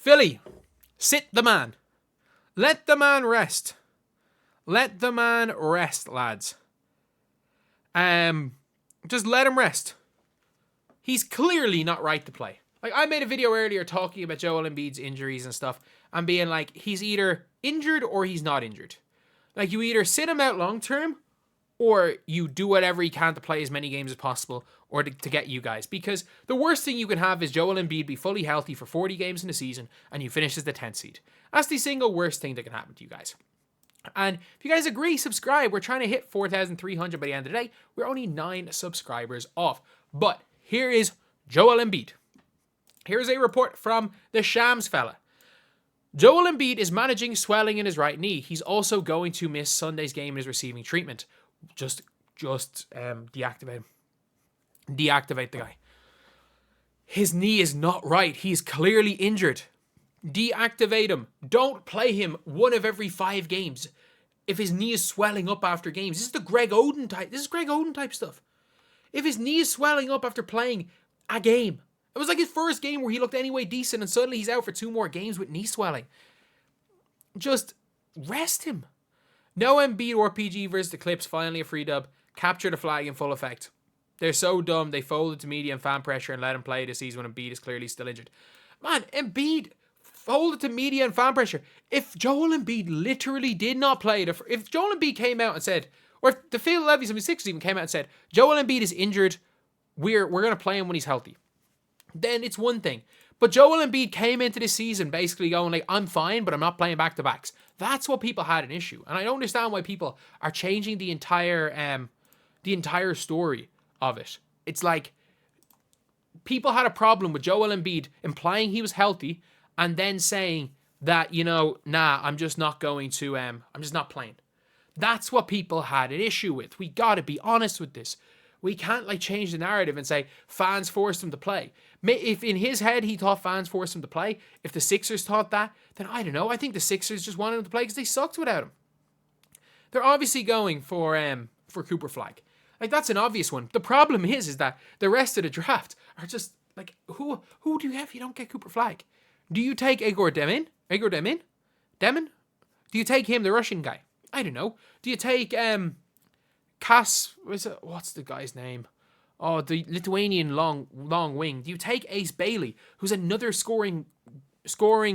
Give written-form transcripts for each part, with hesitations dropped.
Philly, sit the man. Let the man rest. Let the man rest, lads. Just let him rest. He's clearly not right to play. Like, I made a video earlier talking about Joel Embiid's injuries and stuff, and being like, he's either injured or he's not injured. Like, you either sit him out long term, or you do whatever you can to play as many games as possible, or to get you guys. Because the worst thing you can have is Joel Embiid be fully healthy for 40 games in a season, and you finish as the 10th seed. That's the single worst thing that can happen to you guys. And if you guys agree, subscribe. We're trying to hit 4,300 by the end of the day. We're only 9 subscribers off. But here is Joel Embiid. Here's a report from the Shams fella. Joel Embiid is managing swelling in his right knee. He's also going to miss Sunday's game and is receiving treatment. Just deactivate him. Deactivate the guy. His knee is not right. He's clearly injured. Deactivate him. Don't play him one of every 5 games if his knee is swelling up after games. This is the Greg Oden type. This is Greg Oden type stuff. If his knee is swelling up after playing a game, it was like his first game where he looked anyway decent, and suddenly he's out for 2 more games with knee swelling. Just rest him. No Embiid or PG versus the Clips. Finally a free dub. Capture the flag in full effect. They're so dumb. They folded to media and fan pressure and let him play this season when Embiid is clearly still injured. Man, Embiid folded to media and fan pressure. If Joel Embiid literally did not play, if Joel Embiid came out and said, or if the Philadelphia 76ers even came out and said, Joel Embiid is injured, we're going to play him when he's healthy, then it's one thing. But Joel Embiid came into this season basically going like, I'm fine, but I'm not playing back-to-backs. That's what people had an issue. And I don't understand why people are changing the entire story of it. It's like people had a problem with Joel Embiid implying he was healthy and then saying that, nah, I'm just not going to, I'm just not playing. That's what people had an issue with. We got to be honest with this. We can't change the narrative and say fans forced him to play. If in his head he thought fans forced him to play, if the Sixers thought that, then I don't know. I think the Sixers just wanted him to play because they sucked without him. They're obviously going for Cooper Flag. That's an obvious one. The problem is that the rest of the draft are just who do you have if you don't get Cooper Flag? Do you take Igor Demin? Demin? Do you take him, the Russian guy? I don't know. Do you take what's the guy's name? Oh, the Lithuanian long wing. Do you take Ace Bailey, who's another scoring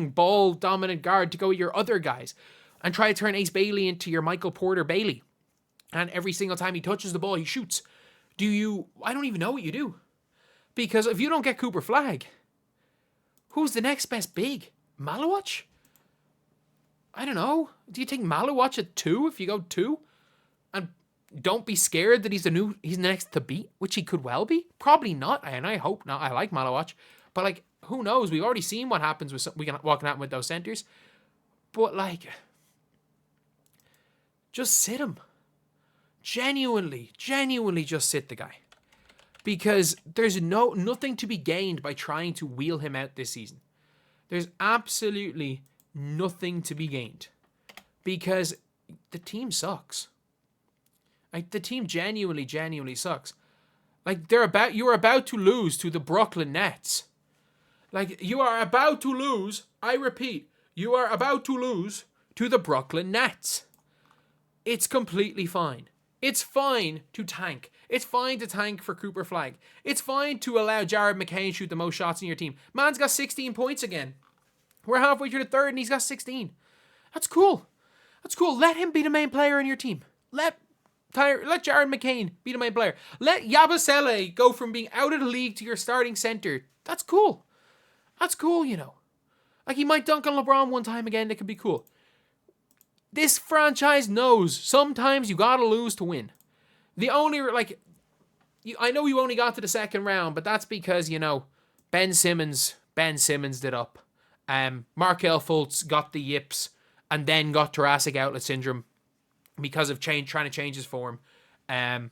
ball dominant guard, to go with your other guys and try to turn Ace Bailey into your Michael Porter Bailey? And every single time he touches the ball, he shoots. I don't even know what you do. Because if you don't get Cooper Flag, who's the next best big? Malawach? I don't know. Do you take Malawach at 2 if you go 2? And don't be scared that he's the next to beat, which he could well be. Probably not, and I hope not. I like Malawach. But who knows? We've already seen what happens with what can happen with those centers. But just sit him. Genuinely just sit the guy. Because there's nothing to be gained by trying to wheel him out this season. There's absolutely nothing to be gained. Because the team sucks. The team genuinely sucks. You are about to lose to the Brooklyn Nets. You are about to lose, I repeat, you are about to lose to the Brooklyn Nets. It's completely fine. It's fine to tank. It's fine to tank for Cooper Flag. It's fine to allow Jared McCain shoot the most shots in your team. Man's got 16 points again. We're halfway through the third and he's got 16. That's cool. Let him be the main player in your team. Let Jared McCain be the main player. Let Yabusele go from being out of the league to your starting center. That's cool. He might dunk on LeBron one time again. That could be cool. This franchise knows sometimes you gotta lose to win. The only, I know you only got to the second round, but that's because, Ben Simmons did up. Markelle Fultz got the yips and then got thoracic outlet syndrome because of trying to change his form. Then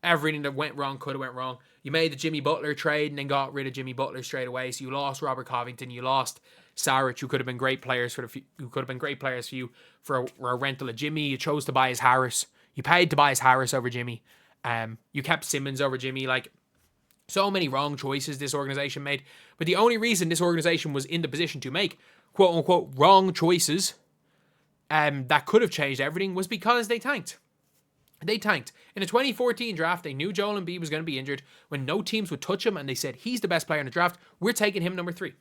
everything that went wrong could have went wrong. You made the Jimmy Butler trade and then got rid of Jimmy Butler straight away. So you lost Robert Covington, you lost Saric, who could have been great players for you for a rental of Jimmy. You chose to buy his Harris. You paid to buy his Harris over Jimmy. You kept Simmons over Jimmy. So many wrong choices this organization made. But the only reason this organization was in the position to make quote unquote wrong choices that could have changed everything was because they tanked. They tanked. In the 2014 draft, they knew Joel Embiid was going to be injured when no teams would touch him, and they said, he's the best player in the draft. We're taking him number 3.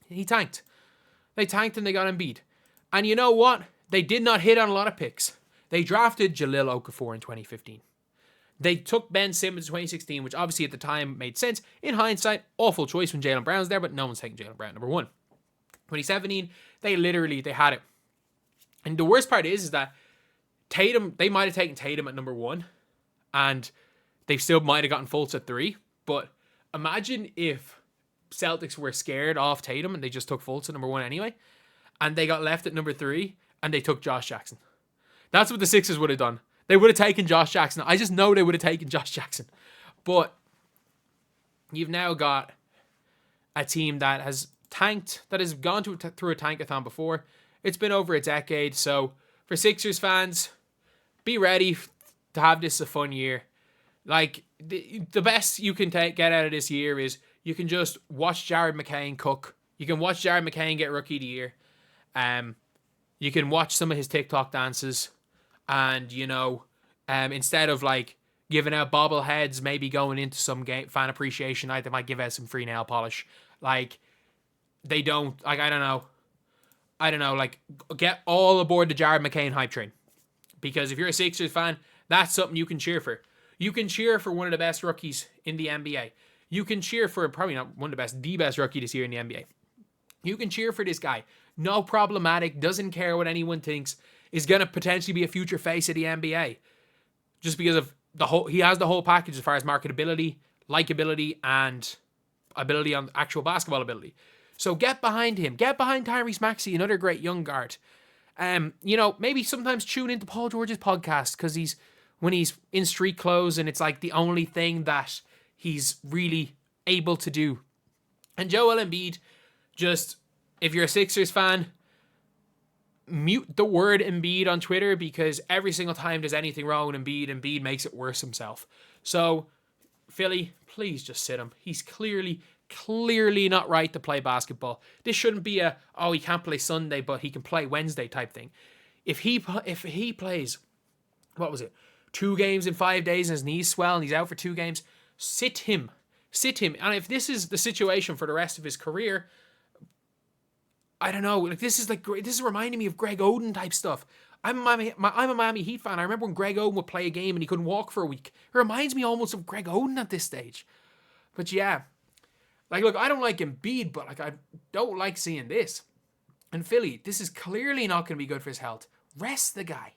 He tanked. They tanked and they got Embiid. And you know what? They did not hit on a lot of picks. They drafted Jahlil Okafor in 2015. They took Ben Simmons in 2016, which obviously at the time made sense. In hindsight, awful choice when Jaylen Brown's there, but no one's taking Jaylen Brown, number 1. 2017, they had it. And the worst part is that Tatum, they might have taken Tatum at number 1, and they still might have gotten Fultz at 3. But imagine if Celtics were scared off Tatum and they just took Fultz at number 1 anyway, and they got left at number 3 and they took Josh Jackson. That's what the Sixers would have done. They would have taken Josh Jackson. I just know they would have taken Josh Jackson. But you've now got a team that has tanked, that has gone through a tankathon before. It's been over a decade, so for Sixers fans, be ready to have this a fun year. Like, the best you can get out of this year is you can just watch Jared McCain cook. You can watch Jared McCain get Rookie of the Year. You can watch some of his TikTok dances. And, instead of, like, giving out bobbleheads, maybe going into some game fan appreciation night, they might give out some free nail polish. Like, they don't, like, I don't know, like, get all aboard the Jared McCain hype train. Because if you're a Sixers fan, that's something you can cheer for. You can cheer for one of the best rookies in the NBA. You can cheer for, probably not one of the best rookie this year in the NBA. You can cheer for this guy. No problematic, doesn't care what anyone thinks, is going to potentially be a future face of the NBA. Just because of he has the whole package as far as marketability, likability, and ability on actual basketball ability. So get behind him. Get behind Tyrese Maxey, another great young guard. Maybe sometimes tune into Paul George's podcast because when he's in street clothes and it's like the only thing that he's really able to do. And Joel Embiid, just, if you're a Sixers fan, mute the word Embiid on Twitter because every single time there's anything wrong with Embiid makes it worse himself. So, Philly, please just sit him. He's clearly not right to play basketball. This shouldn't be he can't play Sunday, but he can play Wednesday type thing. If he plays, 2 games in 5 days and his knees swell and he's out for 2 games, sit him. And if this is the situation for the rest of his career, I don't know. Like, this is reminding me of Greg Oden type stuff. I'm a Miami Heat fan. I remember when Greg Oden would play a game and he couldn't walk for a week. It reminds me almost of Greg Oden at this stage. But yeah, like, look, I don't like Embiid, but like, I don't like seeing this. And Philly, this is clearly not going to be good for his health. Rest the guy.